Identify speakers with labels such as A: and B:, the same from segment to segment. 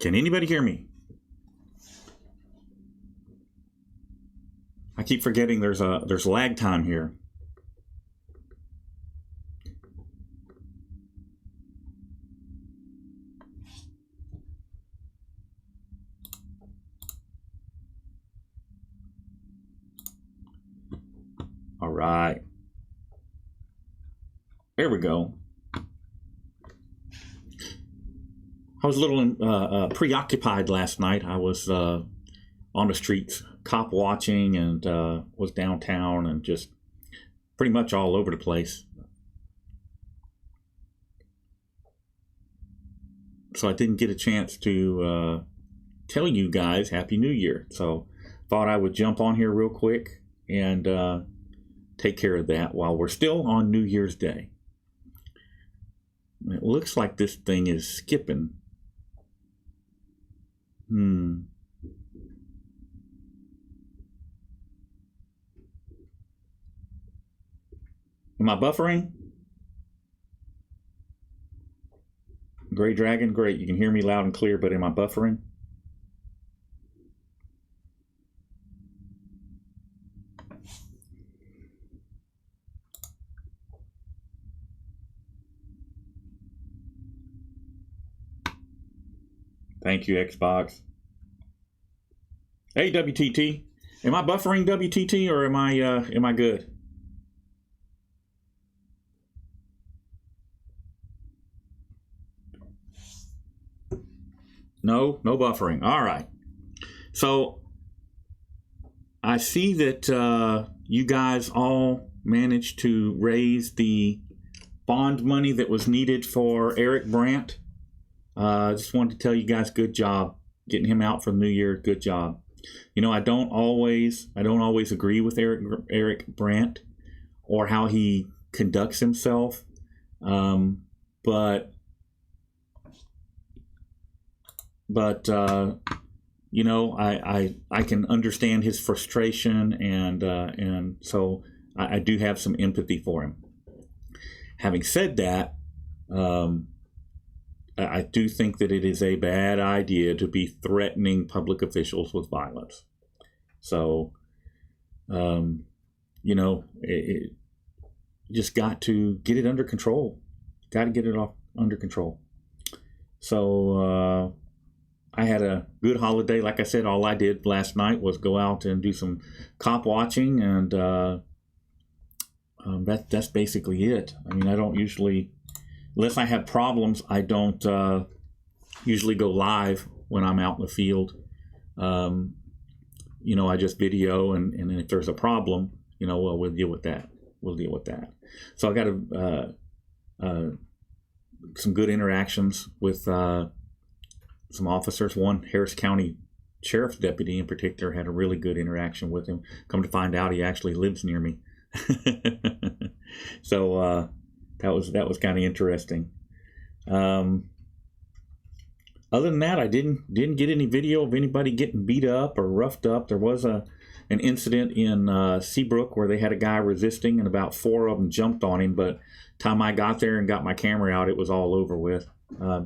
A: Can anybody hear me? I keep forgetting there's lag time here. All right. There we go. I was a little preoccupied last night. I was on the streets, cop watching, and was downtown and just pretty much all over the place. So I didn't get a chance to tell you guys Happy New Year. So thought I would jump on here real quick and take care of that while we're still on New Year's Day. It looks like this thing is skipping. Am I buffering? Gray Dragon, great. You can hear me loud and clear, but am I buffering? Thank you, Xbox. Hey, WTT. Am I buffering, WTT, or am I good? No buffering. All right. So I see that you guys all managed to raise the bond money that was needed for Eric Brandt. I just wanted to tell you guys, good job getting him out for the new year. Good job. You know, I don't always agree with Eric Brandt or how he conducts himself, but you know, I can understand his frustration, and so I do have some empathy for him. Having said that, I do think that it is a bad idea to be threatening public officials with violence. So, you know, it just got to get it under control. Got to get it under control. So I had a good holiday. Like I said, all I did last night was go out and do some cop watching, and that's basically it. I mean, I don't usually, unless I have problems, I don't usually go live when I'm out in the field. You know, I just video, and then if there's a problem, you know, well, we'll deal with that. So I got some good interactions with some officers. One Harris County Sheriff's deputy in particular had a really good interaction with him. Come to find out, he actually lives near me. So that was kind of interesting. Other than that, I didn't get any video of anybody getting beat up or roughed up. There was an incident in Seabrook where they had a guy resisting, and about 4 of them jumped on him. But time I got there and got my camera out, it was all over with.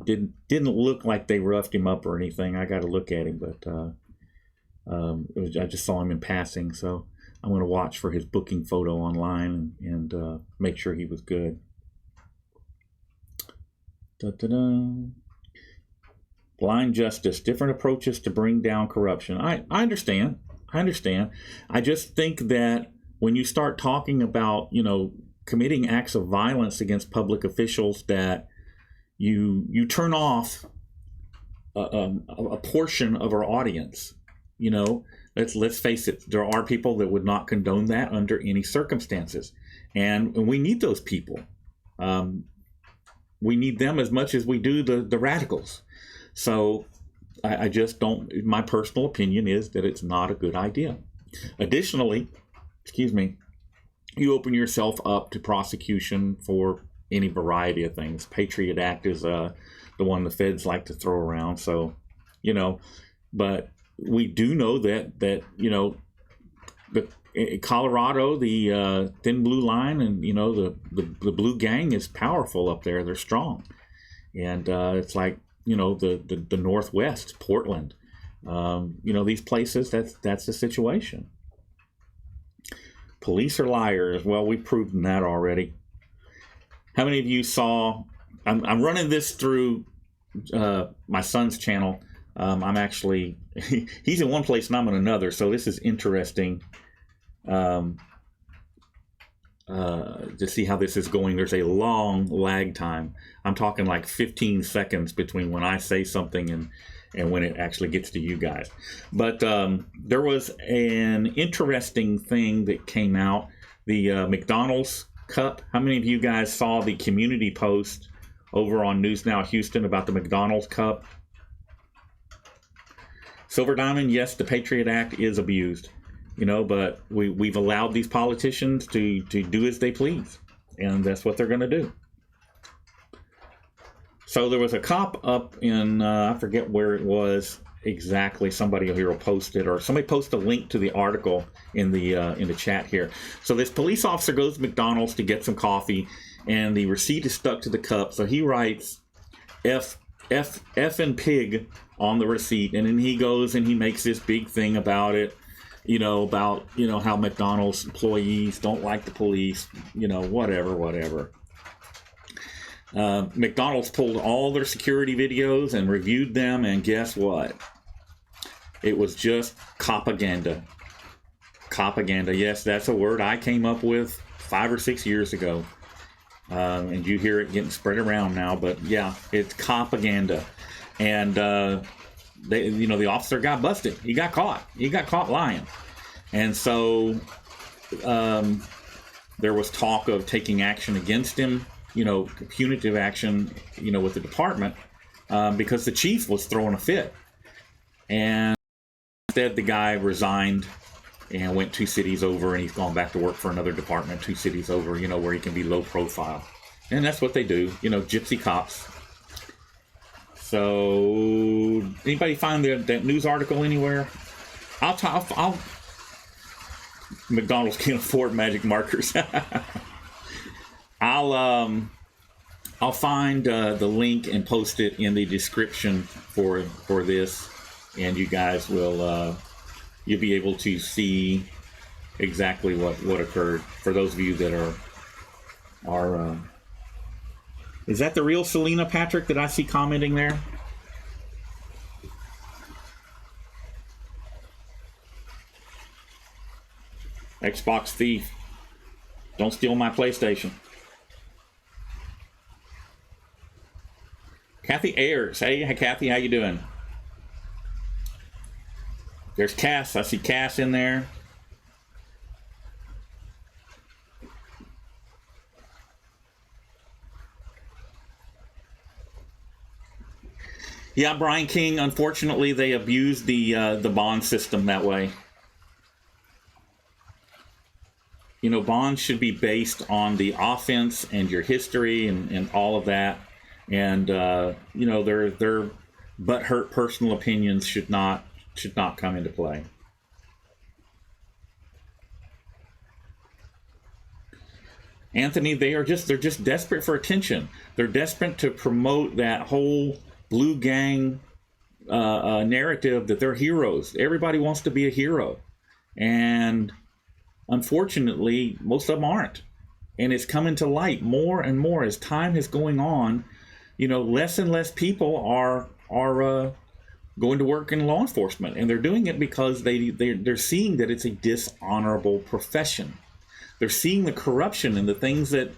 A: Didn't look like they roughed him up or anything. I got to look at him, but I just saw him in passing. So I'm going to watch for his booking photo online and make sure he was good. Da-da-da. Blind justice, different approaches to bring down corruption. I understand. I just think that when you start talking about, you know, committing acts of violence against public officials, that you turn off a portion of our audience. You know, let's face it, there are people that would not condone that under any circumstances, and we need those people. We need them as much as we do the radicals. So I just don't, my personal opinion is that it's not a good idea. Additionally, you open yourself up to prosecution for any variety of things. Patriot Act is the one the feds like to throw around. So, you know, but we do know that you know, Colorado, the Thin Blue Line, and you know the Blue Gang is powerful up there. They're strong, and it's like the Northwest, Portland, these places. That's the situation. Police are liars. Well, we've proven that already. How many of you saw? I'm running this through my son's channel. I'm actually he's in one place and I'm in another, so this is interesting to see how this is going. There's a long lag time. I'm talking like 15 seconds between when I say something and when it actually gets to you guys. But there was an interesting thing that came out. The McDonald's Cup. How many of you guys saw the community post over on News Now Houston about the McDonald's Cup? Silver Diamond, yes, the Patriot Act is abused, but we've allowed these politicians to do as they please, and that's what they're going to do. So there was a cop up in, I forget where it was exactly. Somebody here will post it, or somebody post a link to the article in the chat here. So this police officer goes to McDonald's to get some coffee, and the receipt is stuck to the cup. So he writes F and pig on the receipt, and then he goes and he makes this big thing about it, about how McDonald's employees don't like the police, whatever. McDonald's pulled all their security videos and reviewed them, and guess what? It was just copaganda. Copaganda, yes, that's a word I came up with 5 or 6 years ago. And you hear it getting spread around now, but yeah, it's copaganda. And the officer got busted. He got caught lying. And so there was talk of taking action against him, punitive action, with the department, because the chief was throwing a fit. And instead, the guy resigned and went 2 cities over, and he's gone back to work for another department 2 cities over, where he can be low profile. And that's what they do, gypsy cops. So, anybody find that news article anywhere? I'll McDonald's can't afford magic markers. I'll find the link and post it in the description for this, and you guys will you'll be able to see exactly what occurred. For those of you that are is that the real Selena Patrick that I see commenting there? Xbox thief. Don't steal my PlayStation. Kathy Ayers. Hey, Kathy, how you doing? There's Cass. I see Cass in there. Yeah, Brian King. Unfortunately, they abused the bond system that way. Bonds should be based on the offense and your history and all of that. And their butthurt personal opinions should not come into play. Anthony, they're just desperate for attention. They're desperate to promote that whole blue gang narrative that they're heroes. Everybody wants to be a hero, and unfortunately, most of them aren't. And it's coming to light more and more as time is going on. Less and less people are going to work in law enforcement, and they're doing it because they're seeing that it's a dishonorable profession. They're seeing the corruption and the things that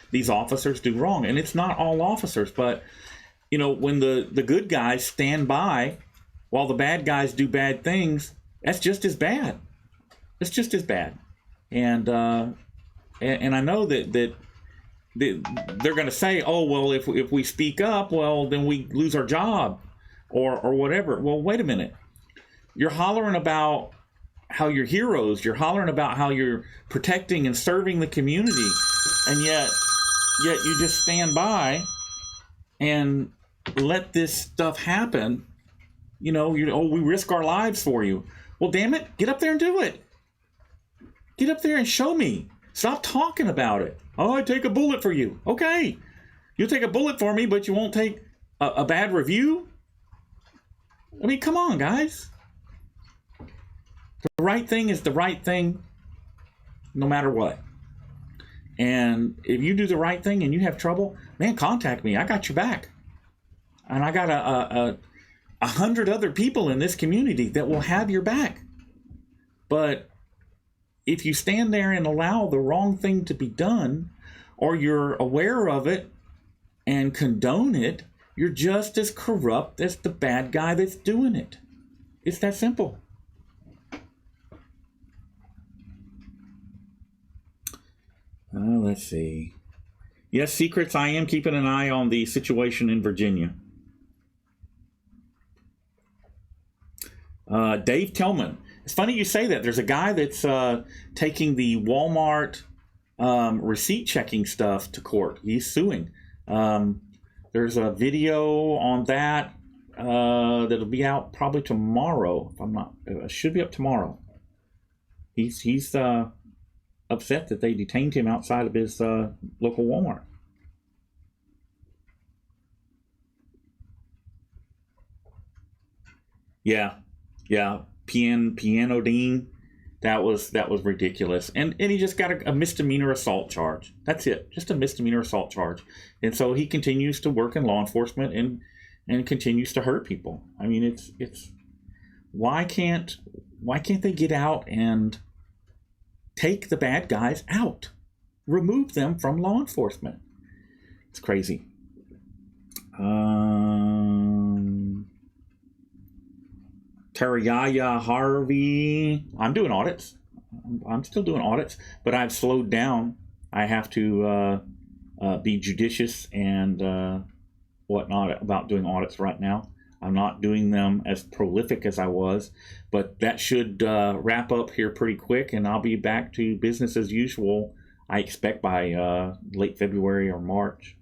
A: these officers do wrong. And it's not all officers, but when the good guys stand by while the bad guys do bad things, that's just as bad. It's just as bad. And I know that they're going to say, oh, well, if we speak up, well, then we lose our job or whatever. Well, wait a minute. You're hollering about how you're heroes. You're hollering about how you're protecting and serving the community. And yet you just stand by and let this stuff happen. We risk our lives for you. Well, damn it, get up there and do it. Get up there and show me. Stop talking about it. Oh, I'd take a bullet for you. Okay. You'll take a bullet for me, but you won't take a bad review? I mean, come on, guys. The right thing is the right thing no matter what. And if you do the right thing and you have trouble, man, contact me. I got your back. And I got a 100 other people in this community that will have your back. But if you stand there and allow the wrong thing to be done, or you're aware of it and condone it, you're just as corrupt as the bad guy that's doing it. It's that simple. Let's see. Yes, secrets. I am keeping an eye on the situation in Virginia. Dave Tillman. It's funny you say that. There's a guy that's taking the Walmart receipt checking stuff to court. He's suing. There's a video on that that'll be out probably tomorrow. If I'm not, it should be up tomorrow. He's upset that they detained him outside of his local Walmart. Yeah. Piano Dean. That was ridiculous. And he just got a misdemeanor assault charge. That's it. Just a misdemeanor assault charge. And so he continues to work in law enforcement and continues to hurt people. I mean, it's why can't they get out and take the bad guys out? Remove them from law enforcement. It's crazy. Tarayaya Harvey. I'm doing audits. I'm still doing audits, but I've slowed down. I have to be judicious and whatnot about doing audits right now. I'm not doing them as prolific as I was, but that should wrap up here pretty quick, and I'll be back to business as usual, I expect, by late February or March.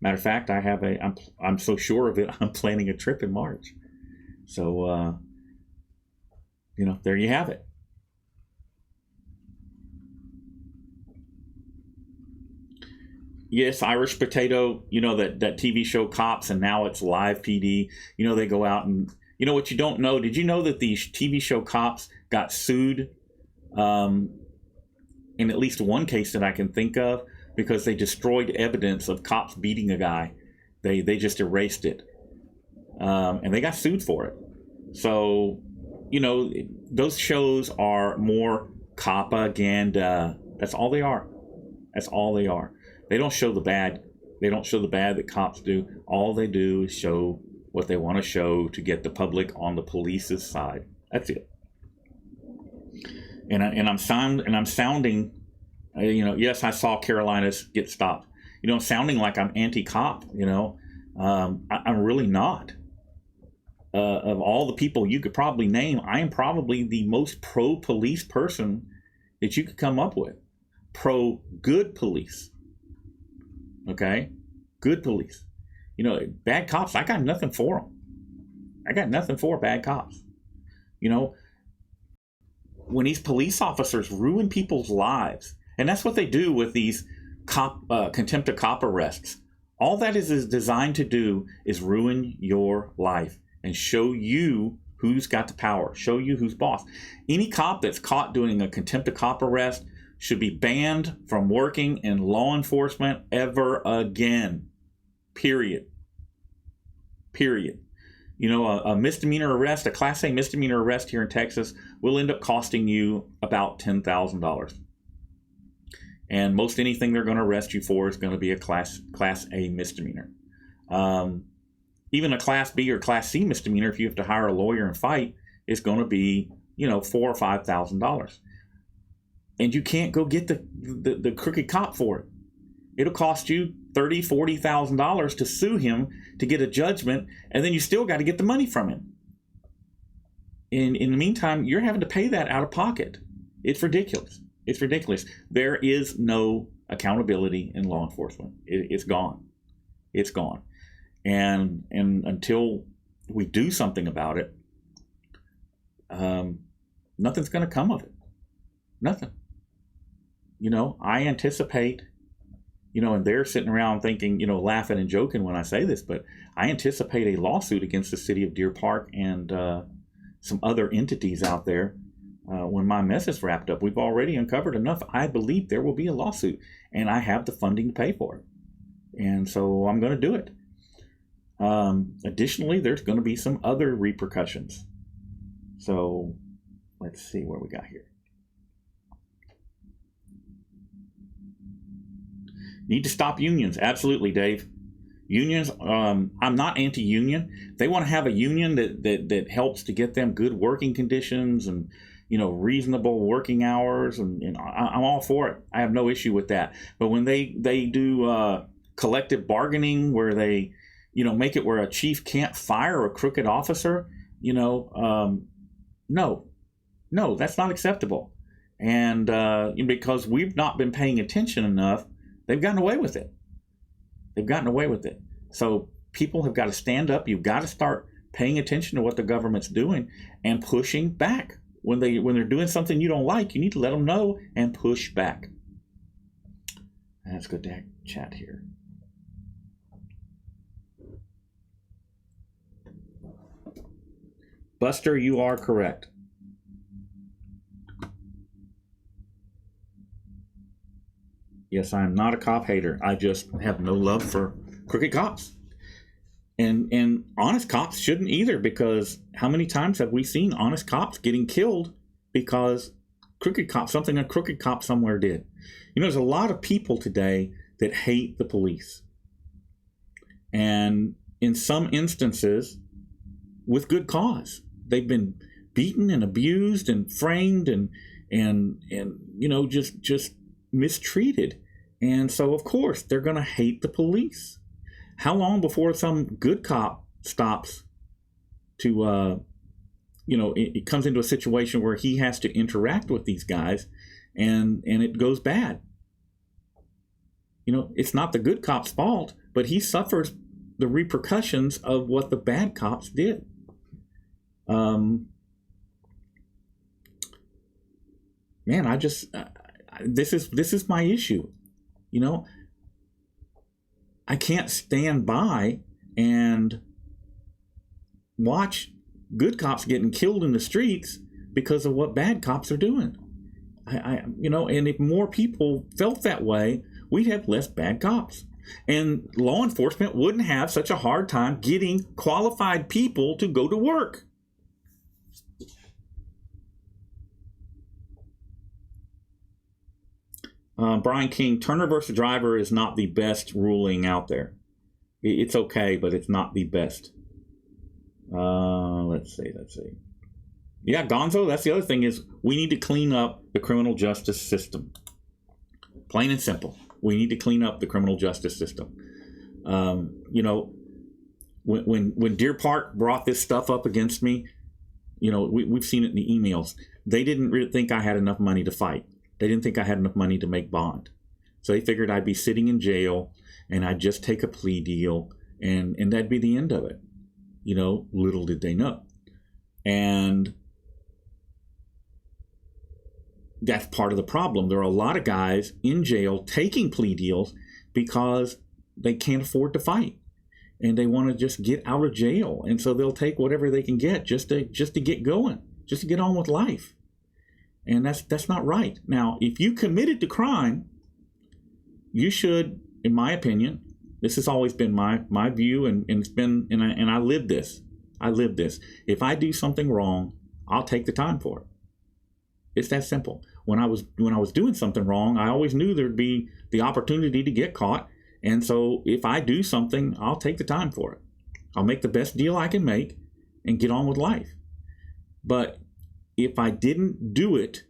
A: Matter of fact, I'm so sure of it, I'm planning a trip in March. So, there you have it. Yes, Irish Potato, that TV show Cops, and now it's Live PD. They go out and, what you don't know, did you know that the TV show Cops got sued in at least one case that I can think of because they destroyed evidence of cops beating a guy. They just erased it. And they got sued for it. So, those shows are more propaganda. That's all they are. That's all they are. They don't show the bad. They don't show the bad that cops do. All they do is show what they want to show to get the public on the police's side. That's it. And I'm sounding, yes, I saw Carolinas get stopped. I'm sounding like I'm anti-cop. I'm really not. Of all the people you could probably name, I am probably the most pro-police person that you could come up with. Pro-good police. Okay? Good police. Bad cops, I got nothing for them. I got nothing for bad cops. When these police officers ruin people's lives, and that's what they do with these contempt of cop arrests, all that is designed to do is ruin your life and show you who's got the power, show you who's boss. Any cop that's caught doing a contempt of cop arrest should be banned from working in law enforcement ever again. Period. A misdemeanor arrest, a Class A misdemeanor arrest here in Texas will end up costing you about $10,000. And most anything they're going to arrest you for is going to be a Class A misdemeanor. Even a Class B or Class C misdemeanor, if you have to hire a lawyer and fight, is going to be, $4,000 or $5,000. And you can't go get the crooked cop for it. It'll cost you $30,000, $40,000 to sue him to get a judgment, and then you still got to get the money from him. In the meantime, you're having to pay that out of pocket. It's ridiculous. It's ridiculous. There is no accountability in law enforcement. It's gone. It's gone. And until we do something about it, nothing's going to come of it. Nothing. I anticipate And they're sitting around thinking, laughing and joking when I say this, but I anticipate a lawsuit against the city of Deer Park and some other entities out there. When my mess is wrapped up, we've already uncovered enough. I believe there will be a lawsuit, and I have the funding to pay for it. And so I'm going to do it. Additionally, there's going to be some other repercussions. So let's see what we got here. Need to stop unions. Absolutely, Dave. Unions, I'm not anti-union. They want to have a union that helps to get them good working conditions and, reasonable working hours. And I'm all for it. I have no issue with that. But when they do collective bargaining where they, make it where a chief can't fire a crooked officer, no, that's not acceptable. And because we've not been paying attention enough, they've gotten away with it. So people have got to stand up. You've got to start paying attention to what the government's doing and pushing back. When they're doing something you don't like, you need to let them know and push back. Let's go to chat here. Buster, you are correct. Yes, I am not a cop hater. I just have no love for crooked cops. And honest cops shouldn't either, because how many times have we seen honest cops getting killed because something a crooked cop somewhere did? There's a lot of people today that hate the police. And in some instances, with good cause. They've been beaten and abused and framed and just mistreated. And so, of course, they're going to hate the police. How long before some good cop stops to, it comes into a situation where he has to interact with these guys and it goes bad? It's not the good cop's fault, but he suffers the repercussions of what the bad cops did. This is my issue. I can't stand by and watch good cops getting killed in the streets because of what bad cops are doing. And if more people felt that way, we'd have less bad cops. And law enforcement wouldn't have such a hard time getting qualified people to go to work. Brian King, Turner versus Driver is not the best ruling out there. It's okay, but it's not the best. Let's see. Yeah, Gonzo, that's the other thing is we need to clean up the criminal justice system. Plain and simple. We need to clean up the criminal justice system. When Deer Park brought this stuff up against me, we've seen it in the emails. They didn't really think I had enough money to fight. They didn't think I had enough money to make bond. So they figured I'd be sitting in jail and I'd just take a plea deal and that'd be the end of it. Little did they know. And that's part of the problem. There are a lot of guys in jail taking plea deals because they can't afford to fight and they want to just get out of jail. And so they'll take whatever they can get just to get going, just to get on with life. And that's not right. Now, if you committed to crime, you should, in my opinion, this has always been my view, and it's been, and I live this. If I do something wrong, I'll take the time for it. It's that simple. When I was doing something wrong, I always knew there'd be the opportunity to get caught, and so if I do something, I'll take the time for it. I'll make the best deal I can make and get on with life. But if I didn't do it,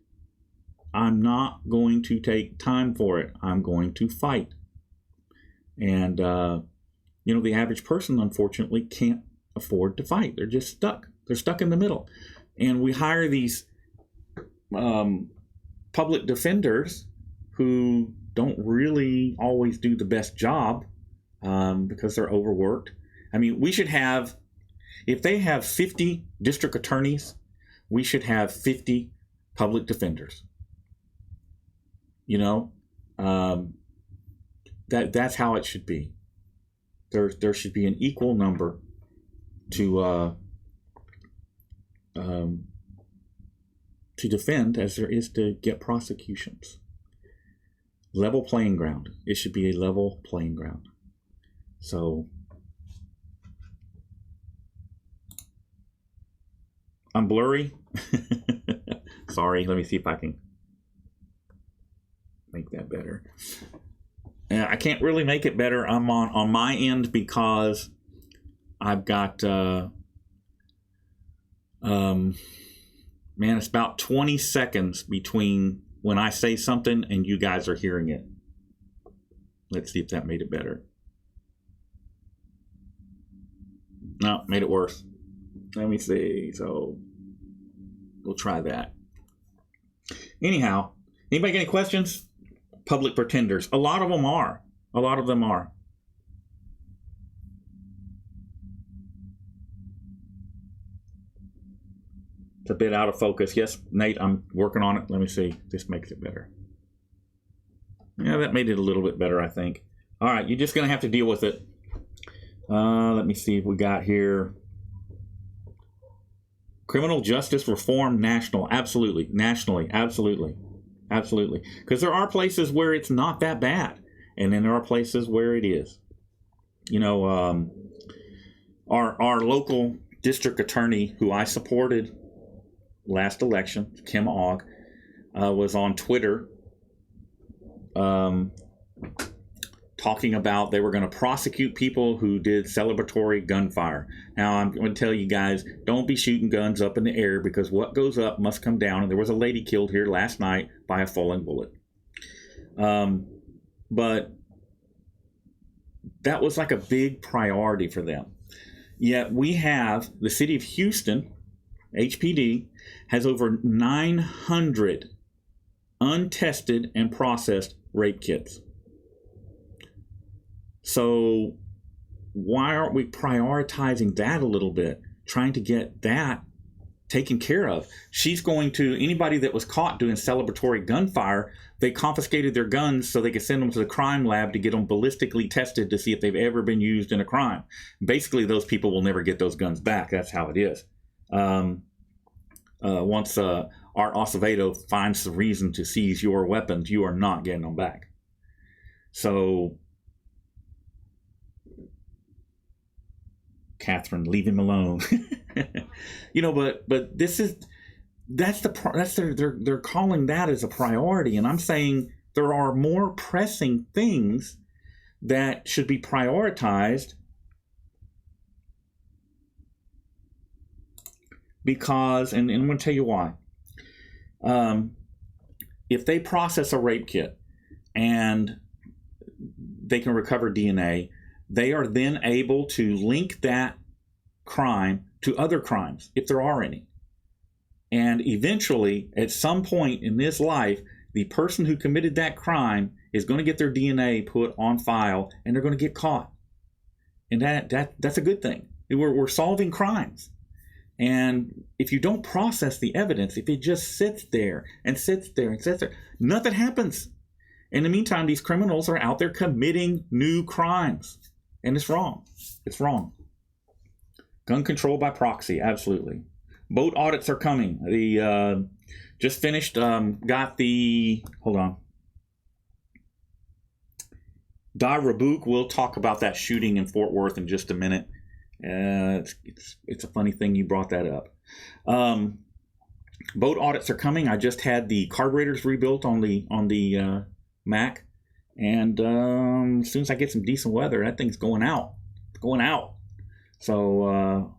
A: I'm not going to take time for it. I'm going to fight. And, the average person, unfortunately, can't afford to fight. They're just stuck. They're stuck in the middle. And we hire these public defenders who don't really always do the best job because they're overworked. I mean, we should have, if they have 50 district attorneys, we should have 50 public defenders. That's how it should be. There should be an equal number to defend as there is to get prosecutions. Level playing ground. It should be a level playing ground. So I'm blurry. Sorry, let me see if I can make that better. I can't really make it better. I'm on my end because I've got man, it's about 20 seconds between when I say something and you guys are hearing it. Let's see if that made it better. No, made it worse. Let me see. So we'll try that. Anyhow, anybody got any questions? Public pretenders. A lot of them are. A lot of them are. It's a bit out of focus. Yes, Nate, I'm working on it. Let me see. This makes it better. Yeah, that made it a little bit better, I think. All right, you're just going to have to deal with it. Let me see if we got here. Criminal justice reform national. Absolutely. Nationally. Absolutely. Absolutely. Because there are places where it's not that bad. And then there are places where it is. You know, our local district attorney who I supported last election, Kim Ogg, was on Twitter talking about they were going to prosecute people who did celebratory gunfire. Now, I'm going to tell you guys, don't be shooting guns up in the air because what goes up must come down. And there was a lady killed here last night by a falling bullet. But that was like a big priority for them. Yet we have the city of Houston, HPD, has over 900 untested and processed rape kits. So why aren't we prioritizing that a little bit, trying to get that taken care of? She's going to, anybody that was caught doing celebratory gunfire, they confiscated their guns so they could send them to the crime lab to get them ballistically tested to see if they've ever been used in a crime. Basically, those people will never get those guns back. That's how it is. Once Art Acevedo finds the reason to seize your weapons, you are not getting them back. So, Catherine, leave him alone. You know, but they're calling that as a priority, and I'm saying there are more pressing things that should be prioritized because, and I'm going to tell you why. If they process a rape kit and they can recover DNA, they are then able to link that crime to other crimes, if there are any. And eventually, at some point in this life, the person who committed that crime is going to get their DNA put on file, and they're going to get caught. And that's a good thing. We're solving crimes. And if you don't process the evidence, if it just sits there and sits there and sits there, nothing happens. In the meantime, these criminals are out there committing new crimes. And it's wrong. It's wrong. Gun control by proxy, absolutely. Boat audits are coming. The just finished, got the, hold on. Di Rabuk, we'll talk about that shooting in Fort Worth in just a minute. It's a funny thing you brought that up. Boat audits are coming. I just had the carburetors rebuilt on the Mac. And as soon as I get some decent weather, that thing's going out. It's going out. So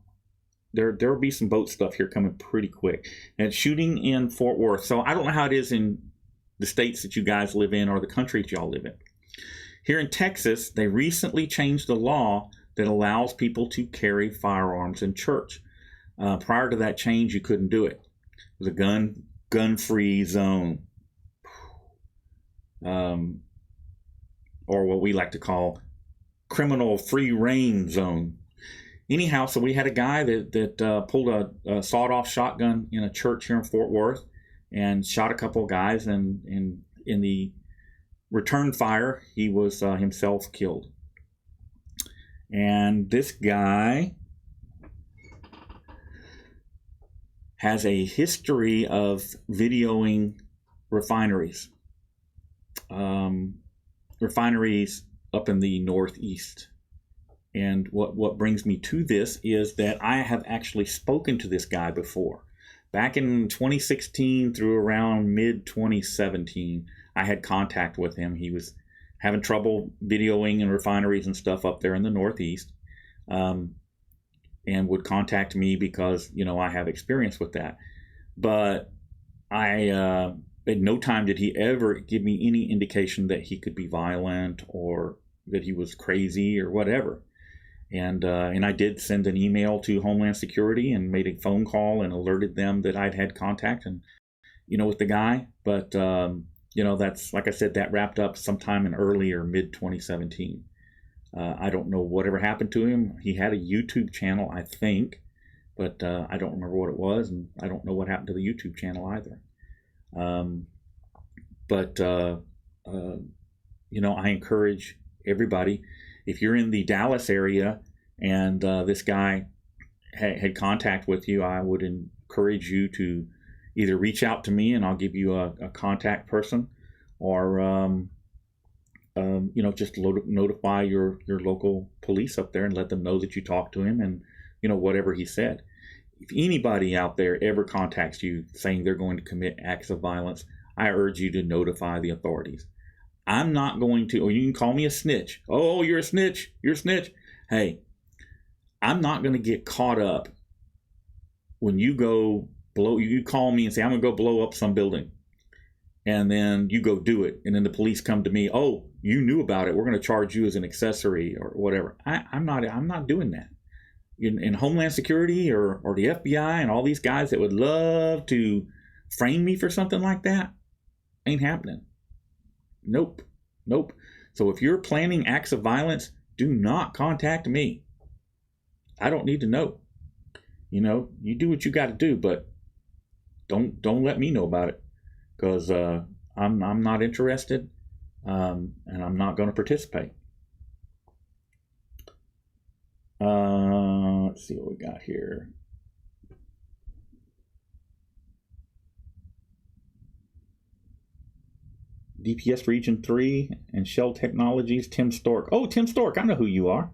A: there'll be some boat stuff here coming pretty quick. And shooting in Fort Worth. So I don't know how it is in the states that you guys live in or the country that y'all live in. Here in Texas, they recently changed the law that allows people to carry firearms in church. Prior to that change, you couldn't do it. It was a gun-free zone. Or what we like to call criminal free reign zone. Anyhow, so we had a guy that pulled a sawed-off shotgun in a church here in Fort Worth and shot a couple of guys in the returned fire. He was himself killed. And this guy has a history of videoing refineries. Refineries up in the Northeast. And what brings me to this is that I have actually spoken to this guy before. Back in 2016 through around mid-2017, I had contact with him. He was having trouble videoing in refineries and stuff up there in the Northeast, and would contact me because, you know, I have experience with that. But at no time did he ever give me any indication that he could be violent or that he was crazy or whatever. And I did send an email to Homeland Security and made a phone call and alerted them that I'd had contact and, you know, with the guy. But, you know, that's, like I said, that wrapped up sometime in early or mid 2017. I don't know whatever happened to him. He had a YouTube channel, I think, but I don't remember what it was. And I don't know what happened to the YouTube channel either. You know, I encourage everybody, if you're in the Dallas area and this guy had contact with you, I would encourage you to either reach out to me and I'll give you a contact person, or you know, just notify your local police up there and let them know that you talked to him and, you know, whatever he said. If anybody out there ever contacts you saying they're going to commit acts of violence, I urge you to notify the authorities. I'm not going to, or you can call me a snitch. Oh, you're a snitch. You're a snitch. Hey, I'm not going to get caught up when you call me and say, I'm going to go blow up some building. And then you go do it. And then the police come to me. Oh, you knew about it. We're going to charge you as an accessory or whatever. I'm not doing that. In Homeland Security or the FBI and all these guys that would love to frame me for something like that, ain't happening. Nope. So if you're planning acts of violence, do not contact me. I don't need to know. You know, you do what you got to do, but don't let me know about it, because I'm not interested, and I'm not going to participate. Let's see what we got here. DPS Region 3 and Shell Technologies, Tim Stork. Oh, Tim Stork, I know who you are.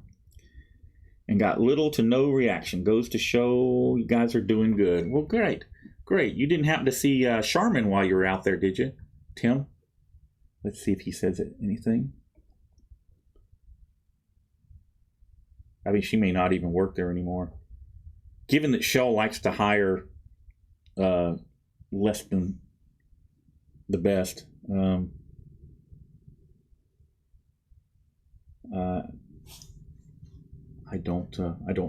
A: And got little to no reaction. Goes to show you guys are doing good. Well, great. You didn't happen to see Charmin while you were out there, did you, Tim? Let's see if he says anything. I mean, she may not even work there anymore. Given that Shell likes to hire less than the best, I don't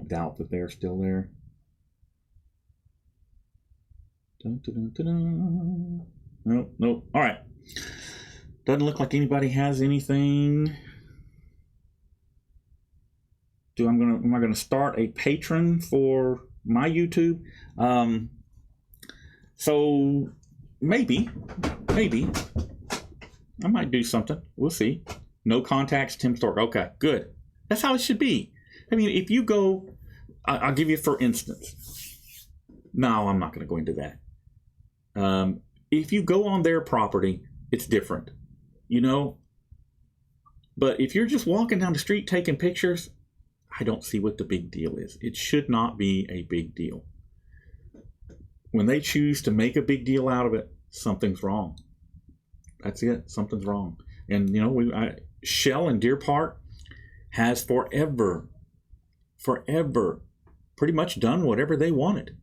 A: doubt that they're still there. Dun, dun, dun, dun. Nope. All right. Doesn't look like anybody has anything. Am I gonna start a patron for my YouTube? So maybe I might do something. We'll see. No contacts, Tim Stork. Okay, good. That's how it should be. I mean, if you go, I'll give you for instance. No, I'm not going to go into that. If you go on their property, it's different, you know. But if you're just walking down the street taking pictures, I don't see what the big deal is. It should not be a big deal. When they choose to make a big deal out of it, something's wrong. That's it. Something's wrong. And, you know, Shell in Deer Park has forever pretty much done whatever they wanted.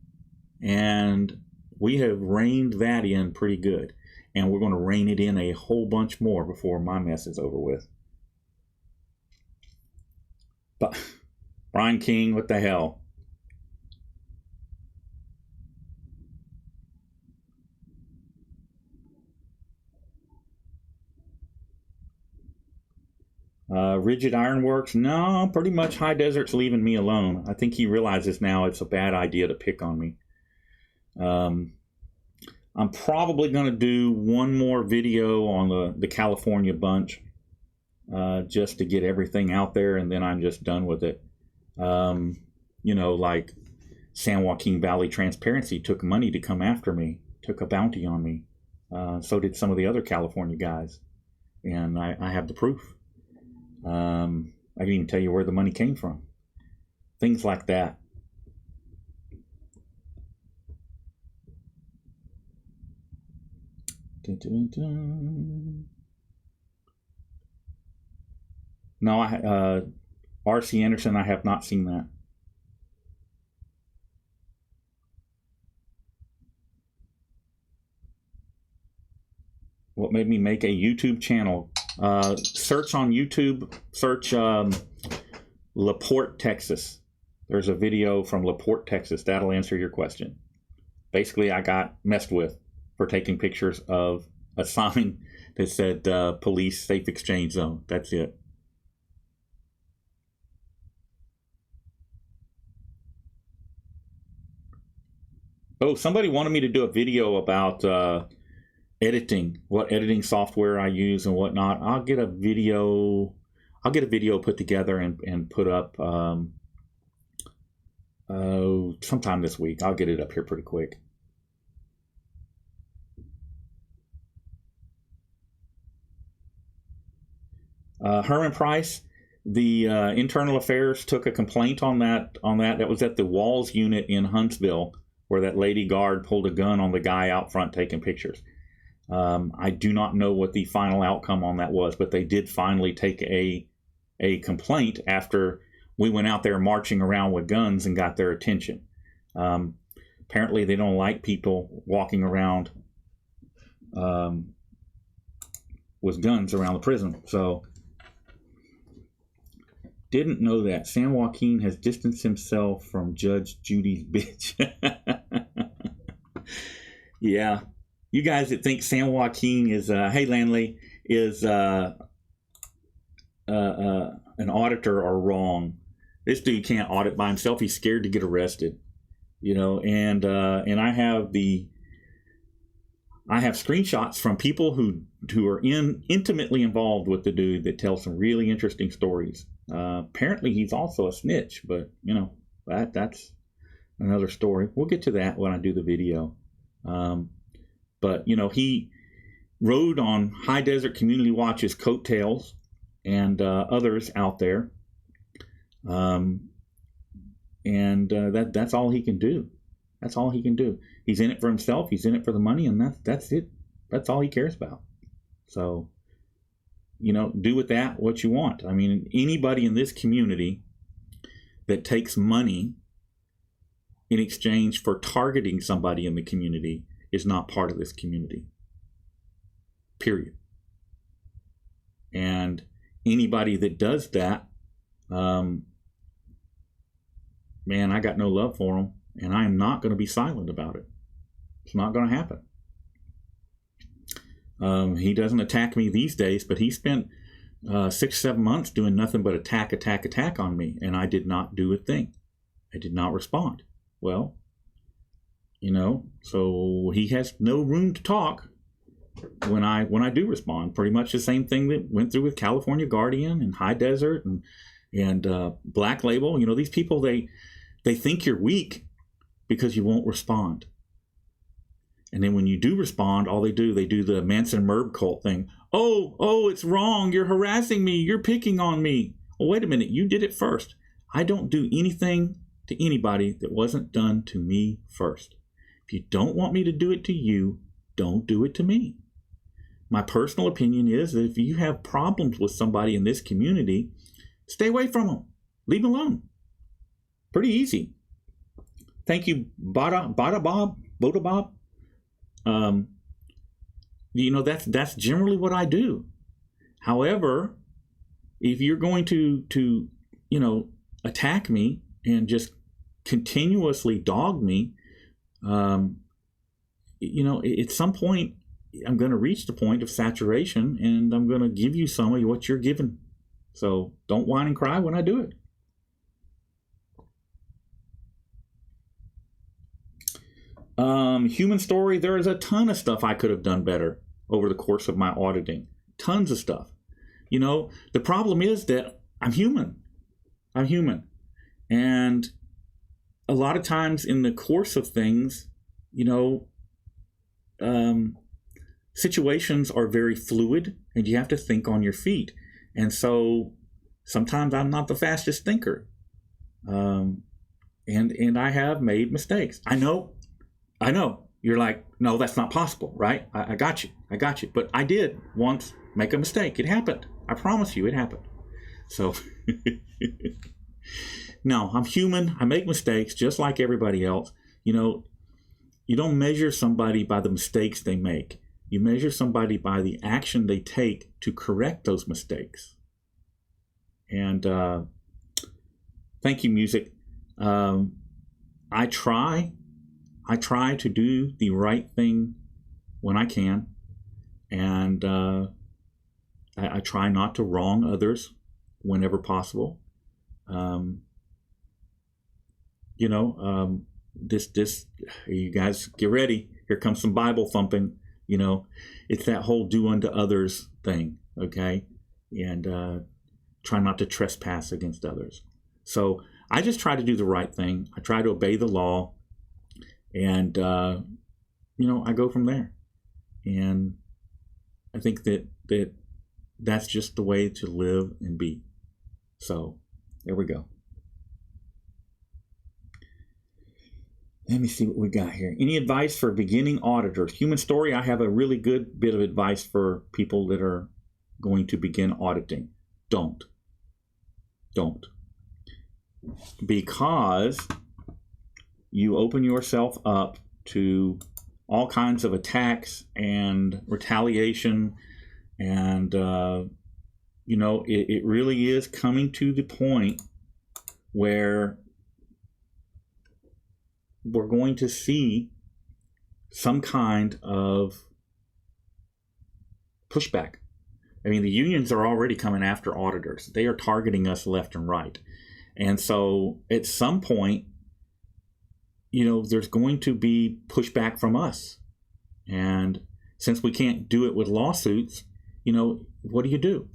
A: And we have reined that in pretty good. And we're going to rein it in a whole bunch more before my mess is over with. But Brian King, what the hell? Rigid Ironworks, no, pretty much High Desert's leaving me alone. I think he realizes now it's a bad idea to pick on me. I'm probably going to do one more video on the California bunch, just to get everything out there, and then I'm just done with it. You know, like San Joaquin Valley Transparency took money to come after me, took a bounty on me. So did some of the other California guys, and I have the proof. I can even tell you where the money came from. Things like that. Dun, dun, dun. No, R.C. Anderson, I have not seen that. What made me make a YouTube channel? Search on YouTube, search LaPorte, Texas. There's a video from LaPorte, Texas. That'll answer your question. Basically, I got messed with for taking pictures of a sign that said police safe exchange zone. That's it. Oh, somebody wanted me to do a video about editing, what editing software I use and whatnot. I'll get a video put together and put up sometime this week. I'll get it up here pretty quick. Herman Price, the Internal Affairs took a complaint on that. That was at the Walls unit in Huntsville, where that lady guard pulled a gun on the guy out front taking pictures. I do not know what the final outcome on that was, but they did finally take a complaint after we went out there marching around with guns and got their attention. Apparently they don't like people walking around with guns around the prison. So, didn't know that. San Joaquin has distanced himself from Judge Judy's bitch. Yeah. You guys that think San Joaquin is, hey Landley, is an auditor are wrong. This dude can't audit by himself. He's scared to get arrested, you know. And I have screenshots from people who are intimately involved with the dude that tell some really interesting stories. Apparently, he's also a snitch, but you know that's another story. We'll get to that when I do the video. But you know, he rode on High Desert Community Watch's coattails and others out there, and that's all he can do. That's all he can do. He's in it for himself. He's in it for the money, and that's it. That's all he cares about. So, you know, do with that what you want. I mean, anybody in this community that takes money in exchange for targeting somebody in the community is not part of this community. Period. And anybody that does that, man, I got no love for them, and I am not going to be silent about it. It's not going to happen. He doesn't attack me these days, but he spent 6-7 months doing nothing but attack on me, and I did not do a thing. I did not respond. Well, you know, so he has no room to talk when I do respond. Pretty much the same thing that went through with California Guardian and High Desert and Black Label. You know, these people, they think you're weak because you won't respond. And then when you do respond, all they do the Manson Merb cult thing. Oh, it's wrong. You're harassing me. You're picking on me. Well, wait a minute. You did it first. I don't do anything to anybody that wasn't done to me first. If you don't want me to do it to you, don't do it to me. My personal opinion is that if you have problems with somebody in this community, stay away from them. Leave them alone. Pretty easy. Thank you, Boda Bob. You know, that's generally what I do. However, if you're going to you know, attack me and just continuously dog me, you know, at some point I'm going to reach the point of saturation, and I'm going to give you some of what you're giving. So don't whine and cry when I do it. Human story, there is a ton of stuff I could have done better over the course of my auditing. Tons of stuff. You know, the problem is that I'm human. I'm human. And a lot of times in the course of things, you know, situations are very fluid and you have to think on your feet. And so sometimes I'm not the fastest thinker. And I have made mistakes. I know. You're like, no, that's not possible, right? I got you. But I did once make a mistake. It happened. I promise you it happened. So, no, I'm human. I make mistakes just like everybody else. You know, you don't measure somebody by the mistakes they make. You measure somebody by the action they take to correct those mistakes. And thank you, music. I try to do the right thing when I can, and I try not to wrong others whenever possible. This you guys get ready. Here comes some Bible thumping. You know, it's that whole do unto others thing, okay? And try not to trespass against others. So I just try to do the right thing. I try to obey the law, and I go from there. And I think that's just the way to live and be. So there we go. Let me see what we got here. Any advice for beginning auditors? Human story, I have a really good bit of advice for people that are going to begin auditing. Don't. Because you open yourself up to all kinds of attacks and retaliation, and it really is coming to the point where we're going to see some kind of pushback. I mean, the unions are already coming after auditors. They are targeting us left and right. And so at some point, there's going to be pushback from us. And since we can't do it with lawsuits, what do?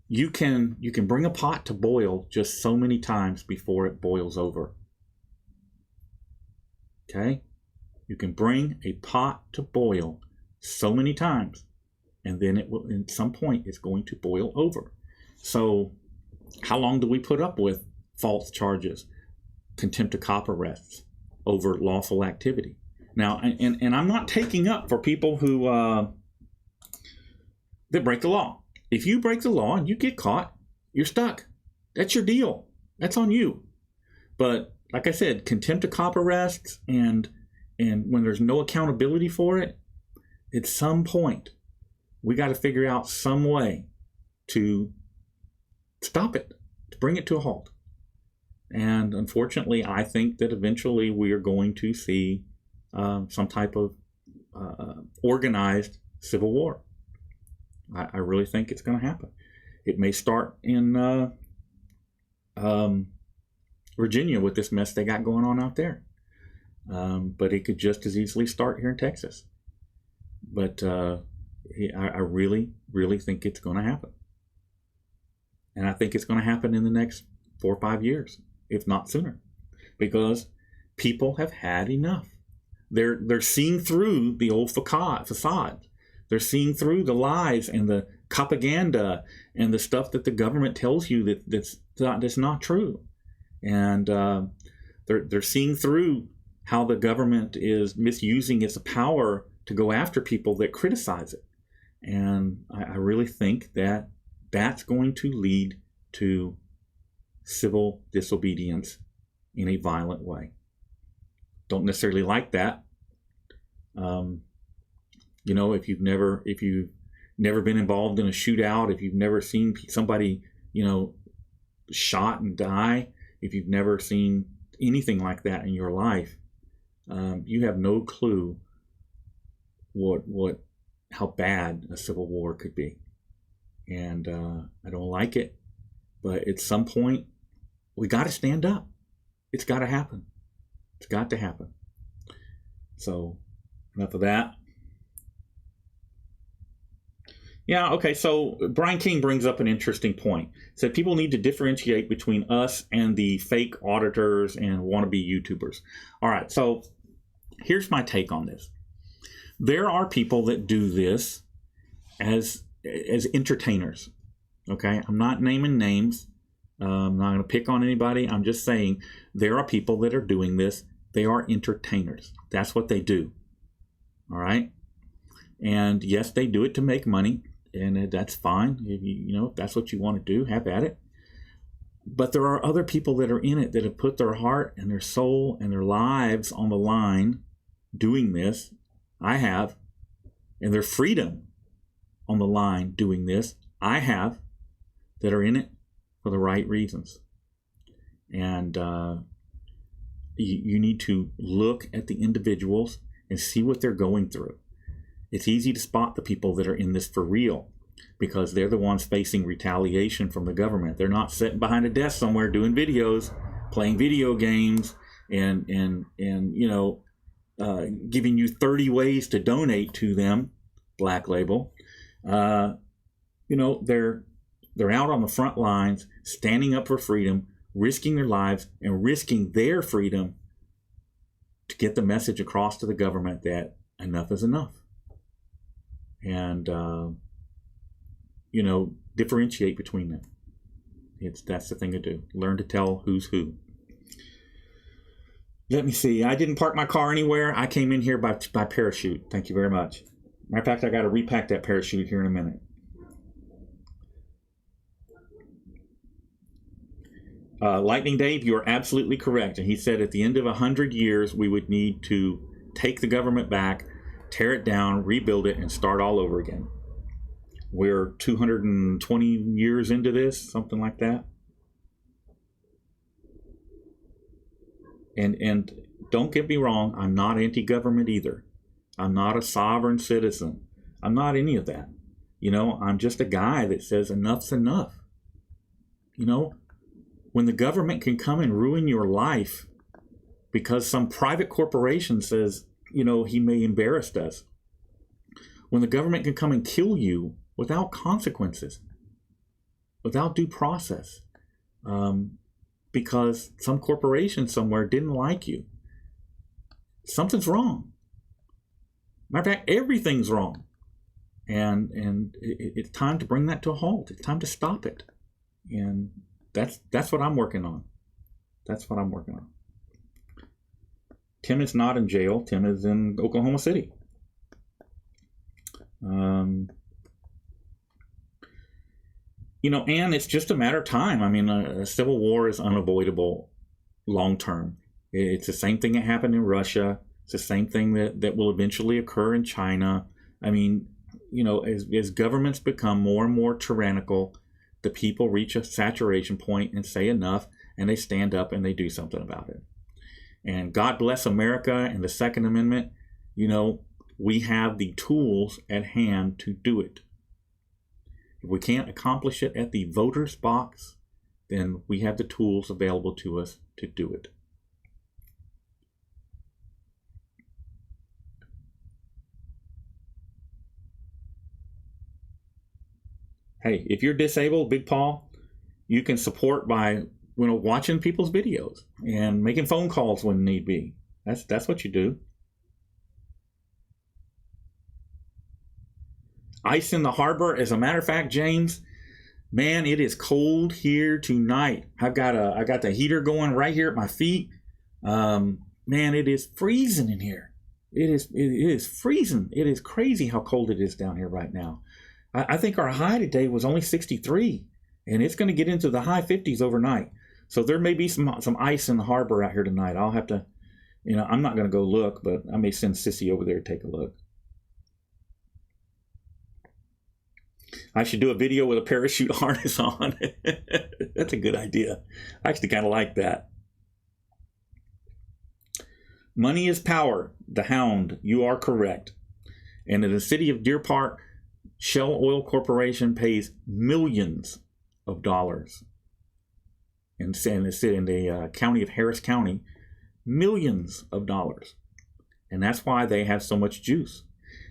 A: You can bring a pot to boil just so many times before it boils over. Okay? You can bring a pot to boil so many times, and then it will, at some point, it's going to boil over. So how long do we put up with false charges, contempt of cop arrests over lawful activity? Now, and I'm not taking up for people who that break the law. If you break the law and you get caught, you're stuck. That's your deal. That's on you. But like I said, contempt of cop arrests and when there's no accountability for it, at some point, we got to figure out some way to stop it, to bring it to a halt. And unfortunately, I think that eventually we are going to see some type of organized civil war. I really think it's going to happen. It may start in Virginia with this mess they got going on out there. But it could just as easily start here in Texas. But I really, really think it's going to happen. And I think it's going to happen in the next 4 or 5 years, if not sooner, because people have had enough. They're seeing through the old facade. They're seeing through the lies and the propaganda and the stuff that the government tells you that's not true. And they're seeing through how the government is misusing its power to go after people that criticize it. And I really think that that's going to lead to civil disobedience in a violent way. Don't necessarily like that. If you've never been involved in a shootout, if you've never seen somebody, shot and die, if you've never seen anything like that in your life, you have no clue how bad a civil war could be. And I don't like it, but at some point we got to stand up. It's got to happen. It's got to happen. So enough of that. Yeah, okay, so Brian King brings up an interesting point. He said people need to differentiate between us and the fake auditors and wannabe YouTubers. All right, so here's my take on this. There are people that do this as entertainers. Okay, I'm not naming names. I'm not going to pick on anybody. I'm just saying there are people that are doing this. They are entertainers. That's what they do. All right, and yes, they do it to make money. And that's fine. If that's what you want to do, have at it. But there are other people that are in it that have put their heart and their soul and their lives on the line doing this. I have. And their freedom on the line doing this. I have. That are in it for the right reasons. And you need to look at the individuals and see what they're going through. It's easy to spot the people that are in this for real because they're the ones facing retaliation from the government. They're not sitting behind a desk somewhere doing videos, playing video games, and giving you 30 ways to donate to them, Black Label. They're out on the front lines, standing up for freedom, risking their lives and risking their freedom to get the message across to the government that enough is enough. And differentiate between them. That's the thing to do. Learn to tell who's who. Let me see. I didn't park my car anywhere. I came in here by parachute. Thank you very much. Matter of fact, I got to repack that parachute here in a minute. Lightning Dave, you are absolutely correct. And he said at the end of 100 years, we would need to take the government back, tear it down, rebuild it, and start all over again. We're 220 years into this, something like that. And don't get me wrong, I'm not anti-government either. I'm not a sovereign citizen. I'm not any of that. I'm just a guy that says enough's enough. When the government can come and ruin your life because some private corporation says, he may embarrass us. When the government can come and kill you without consequences, without due process, because some corporation somewhere didn't like you. Something's wrong. Matter of fact, everything's wrong. And it's time to bring that to a halt. It's time to stop it. And that's what I'm working on. That's what I'm working on. Tim is not in jail. Tim is in Oklahoma City. And it's just a matter of time. I mean, a civil war is unavoidable long term. It's the same thing that happened in Russia. It's the same thing that will eventually occur in China. I mean, as governments become more and more tyrannical, the people reach a saturation point and say enough, and they stand up and they do something about it. And God bless America and the Second Amendment. We have the tools at hand to do it. If we can't accomplish it at the voter's box, then we have the tools available to us to do it. Hey, if you're disabled, Big Paul, you can support by watching people's videos and making phone calls when need be. That's what you do. Ice in the harbor. As a matter of fact, James, man, it is cold here tonight. I got the heater going right here at my feet. Man, it is freezing in here. It is freezing. It is crazy how cold it is down here right now. I think our high today was only 63, and it's going to get into the high 50s overnight. So there may be some ice in the harbor out here tonight. I'll have to, I'm not going to go look, but I may send Sissy over there to take a look. I should do a video with a parachute harness on. That's a good idea. I actually kind of like that. Money is power. The Hound, you are correct. And in the city of Deer Park, Shell Oil Corporation pays millions of dollars. In the county of Harris County, millions of dollars And that's why they have so much juice.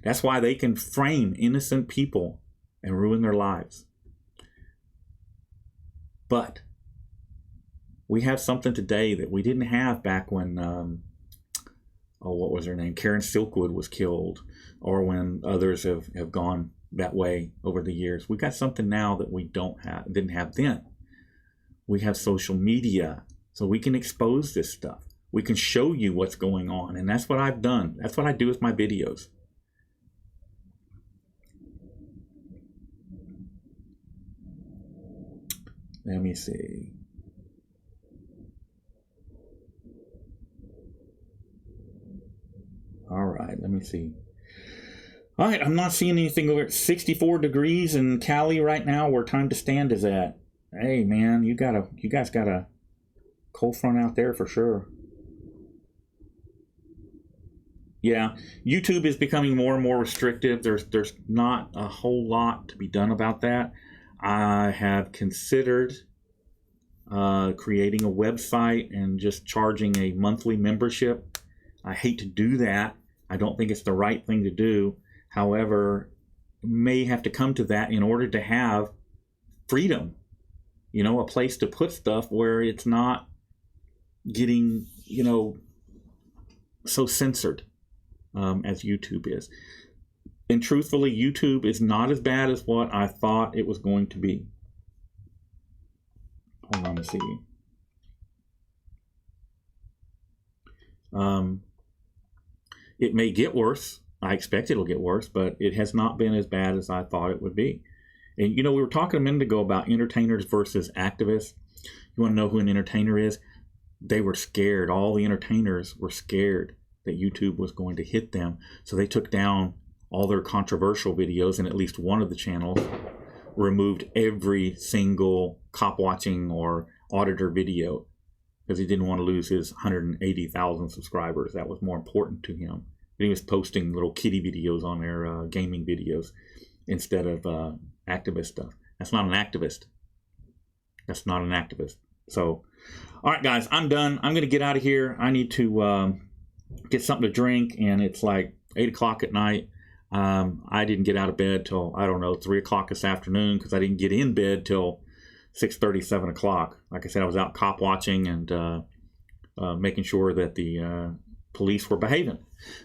A: That's why they can frame innocent people and ruin their lives. But we have something today that we didn't have back when, what was her name? Karen Silkwood was killed, or when others have gone that way over the years. We got something now that we didn't have then. We have social media, so we can expose this stuff. We can show you what's going on, and that's what I've done. That's what I do with my videos. Let me see. All right, let me see. All right, I'm not seeing anything over at 64 degrees in Cali right now where Time to Stand is at. Hey, man, you guys got a cold front out there for sure. Yeah, YouTube is becoming more and more restrictive. There's not a whole lot to be done about that. I have considered creating a website and just charging a monthly membership. I hate to do that. I don't think it's the right thing to do. However, may have to come to that in order to have freedom. You know, a place to put stuff where it's not getting, so censored as YouTube is. And truthfully, YouTube is not as bad as what I thought it was going to be. Hold on a second. It may get worse. I expect it'll get worse, but it has not been as bad as I thought it would be. And, we were talking a minute ago about entertainers versus activists. You want to know who an entertainer is? They were scared. All the entertainers were scared that YouTube was going to hit them. So they took down all their controversial videos, and at least one of the channels removed every single cop watching or auditor video because he didn't want to lose his 180,000 subscribers. That was more important to him. And he was posting little kiddie videos on their gaming videos instead of activist stuff. That's not an activist. That's not an activist. So, all right, guys, I'm done. I'm going to get out of here. I need to get something to drink, and it's like 8 o'clock at night. I didn't get out of bed till, 3 o'clock this afternoon because I didn't get in bed till 6:30, 7 o'clock. Like I said, I was out cop watching and making sure that the police were behaving.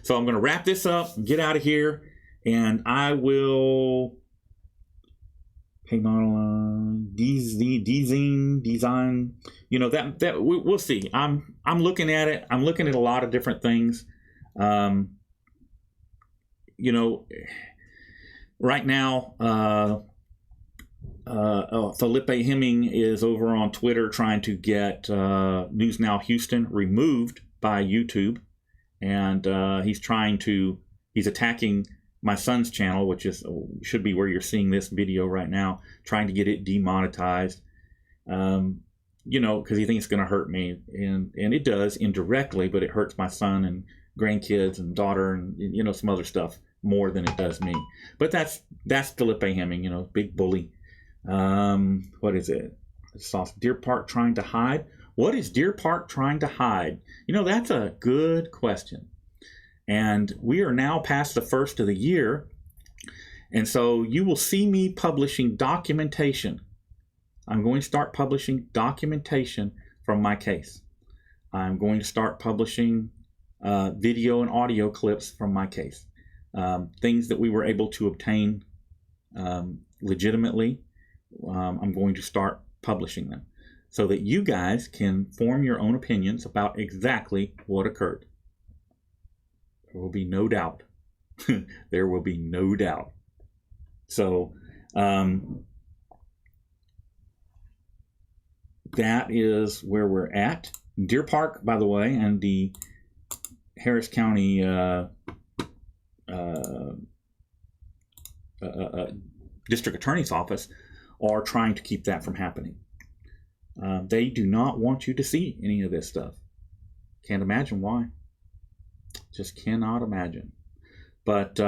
A: So I'm going to wrap this up, get out of here, and I will design. We'll see. I'm looking at it. I'm looking at a lot of different things. Right now, Felipe Hemming is over on Twitter trying to get News Now Houston removed by YouTube, and he's attacking my son's channel, which should be where you're seeing this video right now, trying to get it demonetized. Because he thinks it's going to hurt me, and it does indirectly, but it hurts my son and grandkids and daughter and some other stuff more than it does me. But that's Felipe Hemming, big bully. What is it? I saw Deer Park trying to hide. What is Deer Park trying to hide? That's a good question. And we are now past the first of the year, and so you will see me publishing documentation. I'm going to start publishing documentation from my case. I'm going to start publishing video and audio clips from my case. Things that we were able to obtain legitimately. I'm going to start publishing them so that you guys can form your own opinions about exactly what occurred. There will be no doubt. There will be no doubt. So that is where we're at. Deer Park, by the way, and the Harris County District Attorney's Office are trying to keep that from happening. They do not want you to see any of this stuff. Can't imagine why. Just cannot imagine. But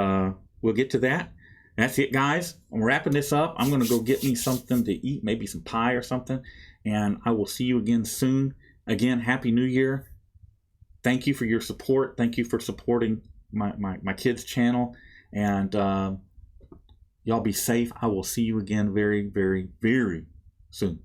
A: we'll get to that. That's it, guys. I'm wrapping this up. I'm going to go get me something to eat, maybe some pie or something. And I will see you again soon. Again, Happy New Year. thank you for your support. Thank you for supporting my kids' channel. And y'all be safe. I will see you again very, very, very soon.